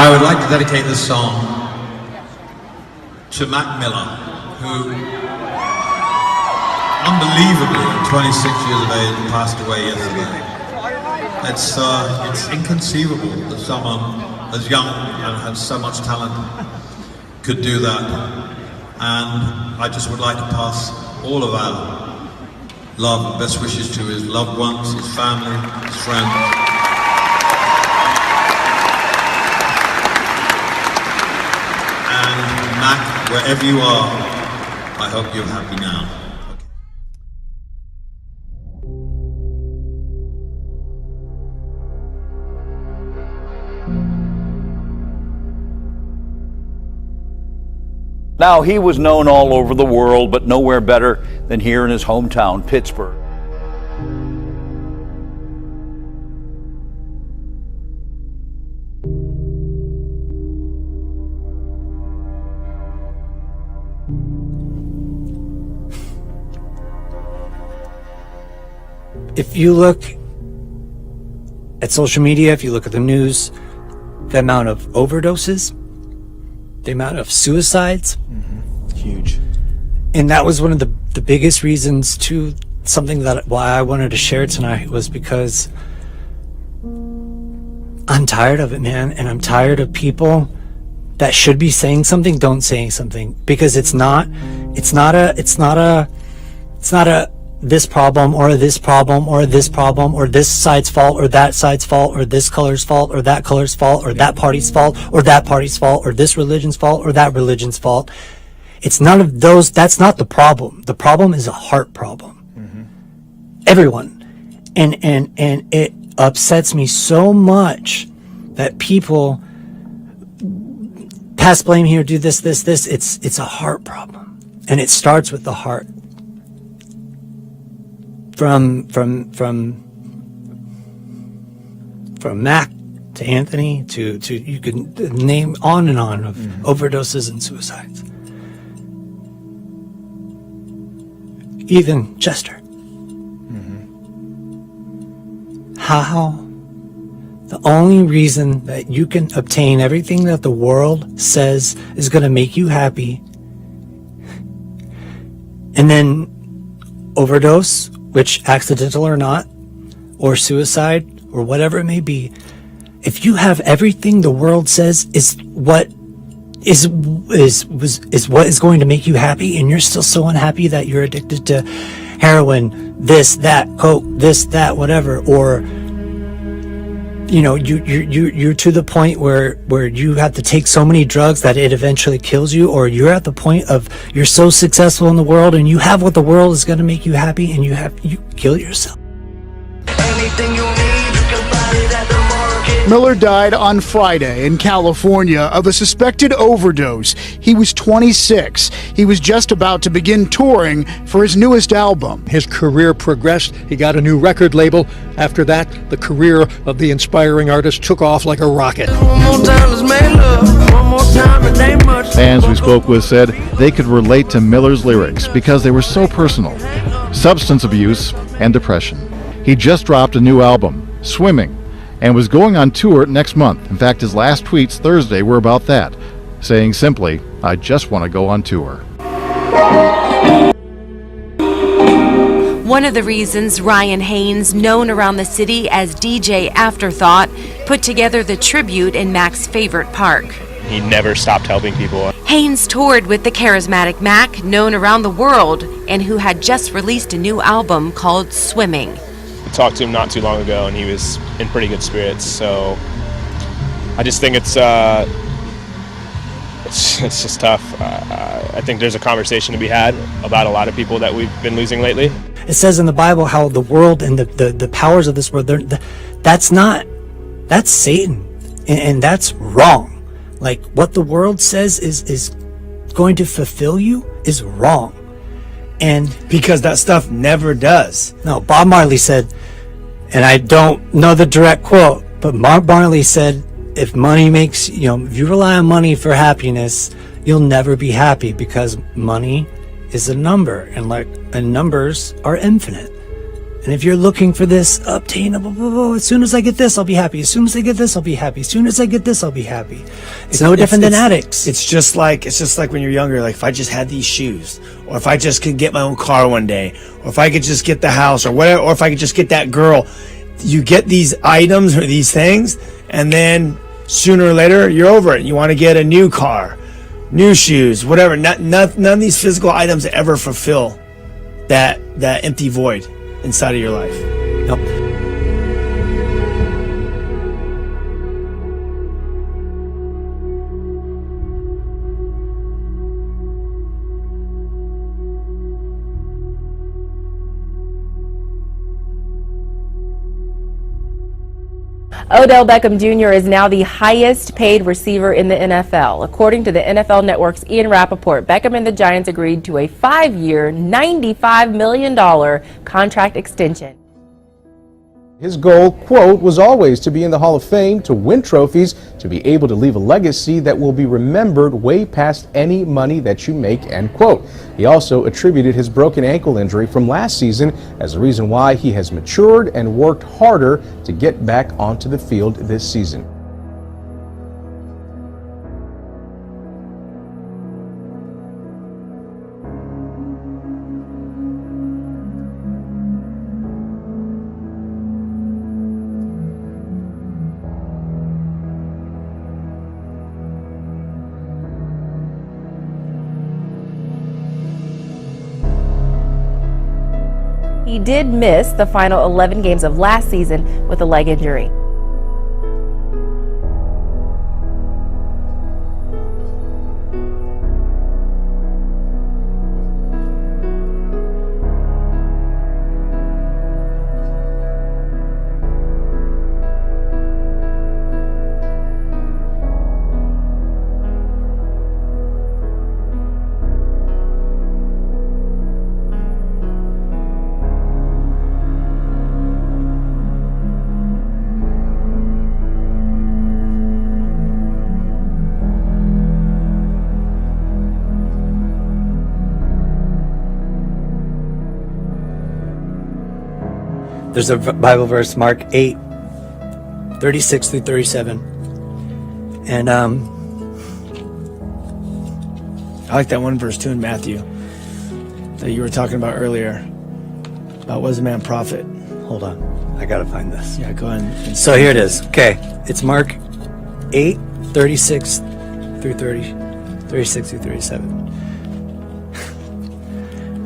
I would like to dedicate this song to Mac Miller, who unbelievably, at 26 years of age, passed away yesterday. It's inconceivable that someone as young and has so much talent could do that. And I just would like to pass all of our love and best wishes to his loved ones, his family, his friends. And Mac, wherever you are, I hope you're happy now. Now, he was known all over the world, but nowhere better than here in his hometown, Pittsburgh. If you look at social media, if you look at the news, the amount of overdoses, the amount of suicides, huge. And that was one of the biggest reasons to something that why I wanted to share tonight, was because I'm tired of it, man. And I'm tired of people that should be saying something don't say something, because it's not a this problem or this problem or this problem or this side's fault or that side's fault or this color's fault or that color's fault or that party's fault or that party's fault or this religion's fault or that religion's fault. It's none of those. That's not the problem. The problem is a heart problem. Everyone. And it upsets me so much that people pass blame here, do this. It's a heart problem. And it starts with the heart. From Mac to Anthony to you can name on and on of overdoses and suicides. Even Chester. How the only reason that you can obtain everything that the world says is going to make you happy, and then overdose, which accidental or not, or suicide, or whatever it may be, if you have everything the world says is what is what is going to make you happy, and you're still so unhappy that you're addicted to heroin, this, that, coke, this, that, whatever, or you know, you're to the point where you have to take so many drugs that it eventually kills you, or you're at the point of you're so successful in the world and you have what the world is going to make you happy, and you kill yourself. Anything you need, you can find it at the market. Miller died on Friday in California of a suspected overdose. He was 26. He was just about to begin touring for his newest album. His career progressed. He got a new record label. After that, the career of the inspiring artist took off like a rocket. Fans we spoke with said they could relate to Miller's lyrics because they were so personal. Substance abuse and depression. He just dropped a new album, Swimming, and was going on tour next month. In fact, his last tweets Thursday were about that, saying simply, "I just want to go on tour." One of the reasons Ryan Haynes, known around the city as DJ Afterthought, put together the tribute in Mac's favorite park. He never stopped helping people. Haynes toured with the charismatic Mac, known around the world, and who had just released a new album called Swimming. I talked to him not too long ago, and he was in pretty good spirits. So I just think it's just tough. I think there's a conversation to be had about a lot of people that we've been losing lately. It says in the Bible how the world and the powers of this world, that's Satan, and that's wrong. Like, what the world says is going to fulfill you is wrong. And because that stuff never does. No, Bob Marley said, and I don't know the direct quote, but Bob Marley said, if money makes, if you rely on money for happiness, you'll never be happy, because money is a number, and numbers are infinite. And if you're looking for this obtainable, as soon as I get this, I'll be happy. As soon as I get this, I'll be happy. As soon as I get this, I'll be happy. It's no different than addicts. It's just like when you're younger. Like if I just had these shoes, or if I just could get my own car one day, or if I could just get the house, or whatever, or if I could just get that girl. You get these items or these things, and then sooner or later you're over it. You want to get a new car, new shoes, whatever. None of these physical items ever fulfill that empty void inside of your life. Nope. Odell Beckham Jr. is now the highest paid receiver in the NFL. According to the NFL Network's Ian Rappaport, Beckham and the Giants agreed to a 5-year, $95 million contract extension. His goal, quote, was always to be in the Hall of Fame, to win trophies, to be able to leave a legacy that will be remembered way past any money that you make, end quote. He also attributed his broken ankle injury from last season as the reason why he has matured and worked harder to get back onto the field this season. He did miss the final 11 games of last season with a leg injury. There's a Bible verse, Mark 8, 36 through 37. And I like that one verse too in Matthew that you were talking about earlier. About what is a man prophet? hold on, I gotta find this. Yeah, go ahead. So here it is. Okay, it's Mark 8, 36 through 36 through 37.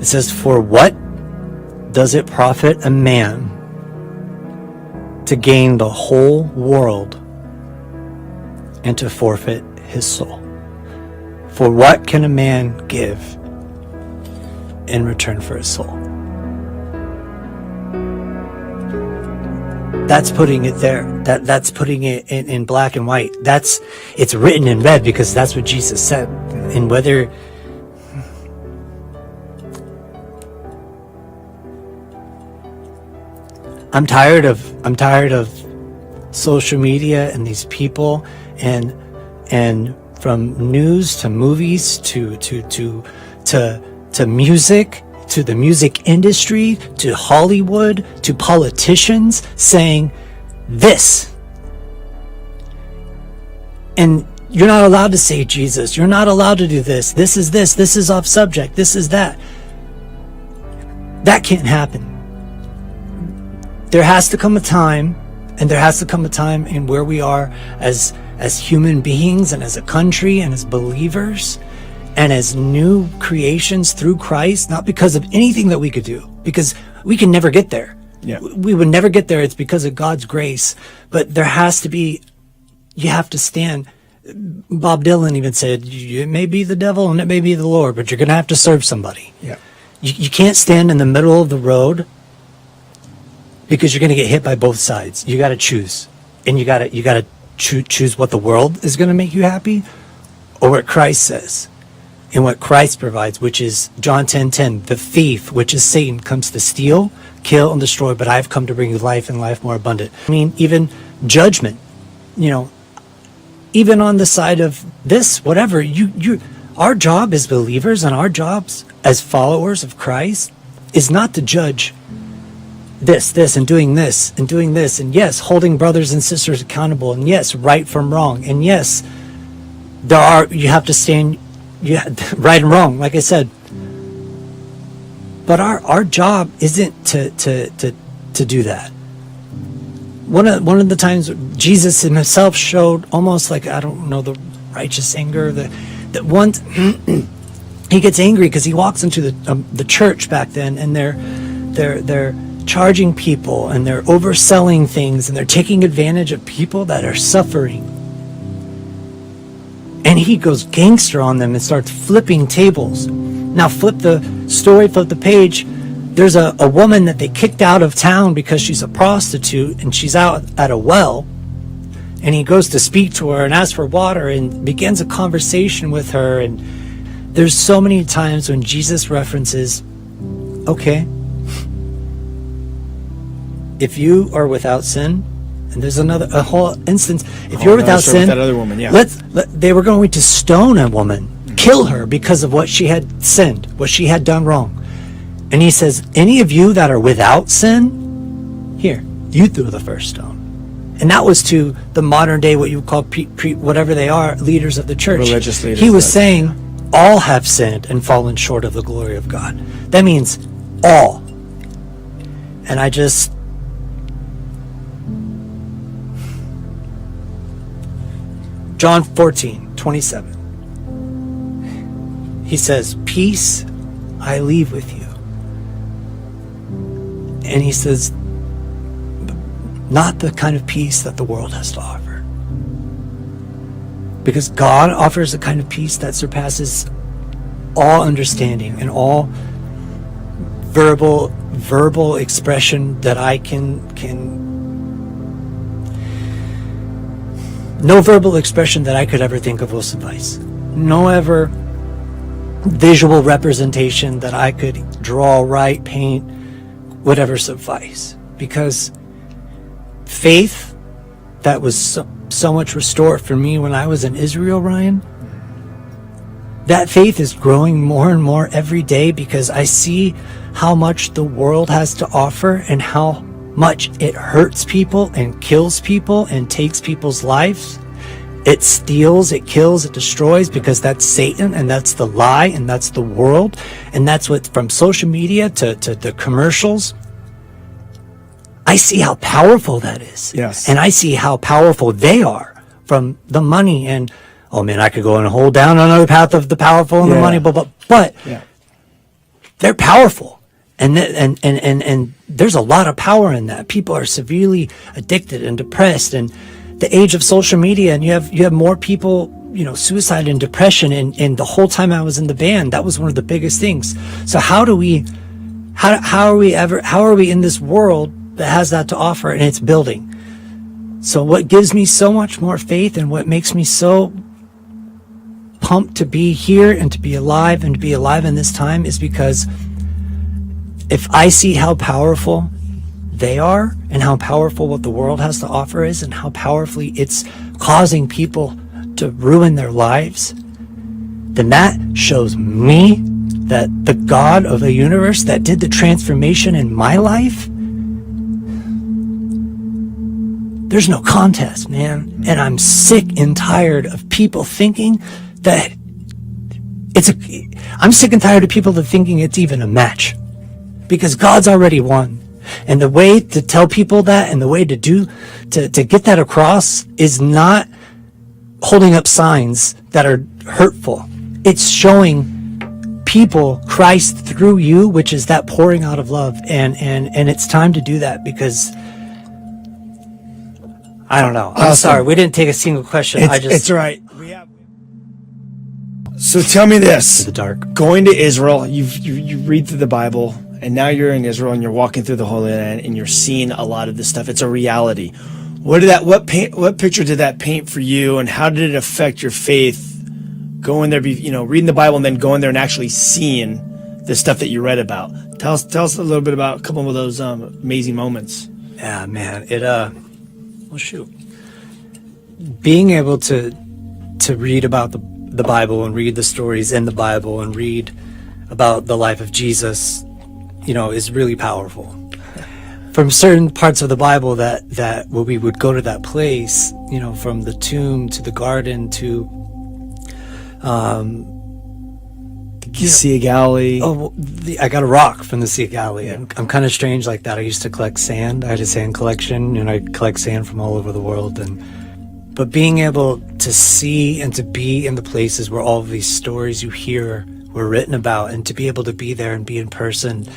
It says, "For what does it profit a man to gain the whole world and to forfeit his soul? For what can a man give in return for his soul?" That's putting it there. That's putting it in black and white. It's written in red because that's what Jesus said. And whether I'm tired of social media and these people and from news to movies to music, to the music industry, to Hollywood, to politicians saying this. And you're not allowed to say Jesus. You're not allowed to do this. This is off subject. This is that. That can't happen. There has to come a time, and there has to come a time in where we are as human beings and as a country and as believers and as new creations through Christ, not because of anything that we could do, because we can never get there. Yeah. We would never get there. It's because of God's grace. But there has to be, you have to stand. Bob Dylan even said, it may be the devil and it may be the Lord, but you're going to have to serve somebody. Yeah. You can't stand in the middle of the road because you're going to get hit by both sides. You got to choose. And you got to choose what the world is going to make you happy or what Christ says. And what Christ provides, which is John 10:10, the thief, which is Satan, comes to steal, kill, and destroy, but I've come to bring you life and life more abundant. I mean, even judgment, even on the side of this, whatever, our job as believers and our jobs as followers of Christ is not to judge this, and doing this, and doing this, and yes, holding brothers and sisters accountable, and yes, right from wrong, and yes, you have to stand, right and wrong, like I said. But our job isn't to do that. One of the times Jesus himself showed almost like, I don't know, the righteous anger, that once he gets angry because he walks into the church back then, and they're charging people, and they're overselling things, and they're taking advantage of people that are suffering. And he goes gangster on them and starts flipping tables. Now flip the page. There's a woman that they kicked out of town because she's a prostitute, and she's out at a well, and he goes to speak to her and ask for water and begins a conversation with her. And there's so many times when Jesus references, okay, if you are without sin, and there's a whole instance, if you're without sin, that other woman, yeah. They were going to stone a woman, kill her because of what she had sinned, what she had done wrong. And he says, any of you that are without sin, here, you throw the first stone. And that was to the modern day, what you would call whatever they are, leaders of the church. Religious leaders. He was saying, all have sinned and fallen short of the glory of God. That means all. And I just... John 14:27. He says, peace I leave with you. And he says, not the kind of peace that the world has to offer. Because God offers a kind of peace that surpasses all understanding and all verbal expression that I can no verbal expression that I could ever think of will suffice. No ever visual representation that I could draw, write, paint, whatever suffice. Because faith that was so much restored for me when I was in Israel, Ryan, that faith is growing more and more every day, because I see how much the world has to offer and how much it hurts people and kills people and takes people's lives. It steals, it kills, it destroys, because that's Satan, and that's the lie, and that's the world, and that's what, from social media to the commercials. I see how powerful that is. Yes. And I see how powerful they are, from the money, and oh man, I could go and hold down another path of the powerful and the money, but yeah. They're powerful. And there's a lot of power in that. People are severely addicted and depressed, and the age of social media, and you have more people, suicide and depression. And the whole time I was in the band, that was one of the biggest things. So how are we in this world that has that to offer, and it's building? So what gives me so much more faith, and what makes me so pumped to be here and to be alive in this time, is because if I see how powerful they are, and how powerful what the world has to offer is, and how powerfully it's causing people to ruin their lives, then that shows me that the God of the universe that did the transformation in my life, there's no contest, man. And I'm sick and tired of people thinking that I'm sick and tired of people that thinking it's even a match, because God's already won. And the way to tell people that, and the way to get that across, is not holding up signs that are hurtful. It's showing people Christ through you, which is that pouring out of love. And it's time to do that, because I don't know. I'm sorry, we didn't take a single question. It's all right. So tell me this: the dark. Going to Israel, you read through the Bible, and now you're in Israel and you're walking through the Holy Land and you're seeing a lot of this stuff. It's a reality. What picture did that paint for you, and how did it affect your faith? Going there, reading the Bible and then going there and actually seeing the stuff that you read about. Tell us a little bit about a couple of those amazing moments. Yeah, man. Being able to read about the Bible, and read the stories in the Bible, and read about the life of Jesus, is really powerful. from certain parts of the Bible that where we would go to that place, you know, from the tomb to the garden to Sea of Galilee. I got a rock from the Sea of Galilee. I'm kind of strange like that. I used to collect sand. I had a sand collection, and I collect sand from all over the world. But being able to see and to be in the places where all of these stories you hear were written about, and to be able to be there and be in person,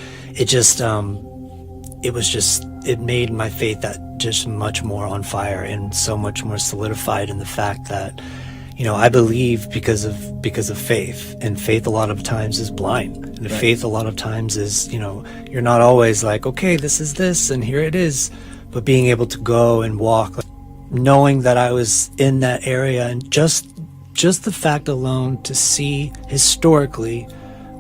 it made my faith that just much more on fire, and so much more solidified in the fact that, you know, I believe because of faith, and faith a lot of times is blind, and faith a lot of times is, you know, you're not always like, okay, this is this and here it is, but being able to go and walk, knowing that I was in that area, and just the fact alone to see historically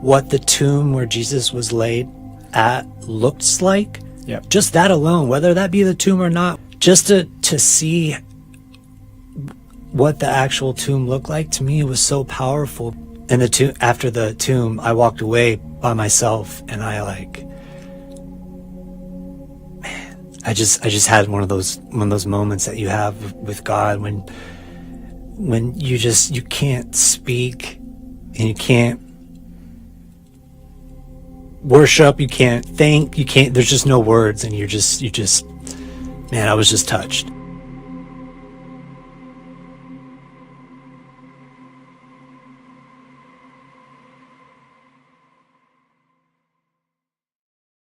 what the tomb where Jesus was laid at looks like. Yep. Just that alone, whether that be the tomb or not, just to see what the actual tomb looked like, to me it was so powerful. And after the tomb, I walked away by myself, and I just had one of those moments that you have with God when you can't speak, and you can't worship, you can't think, there's just no words, and you just, man, I was just touched.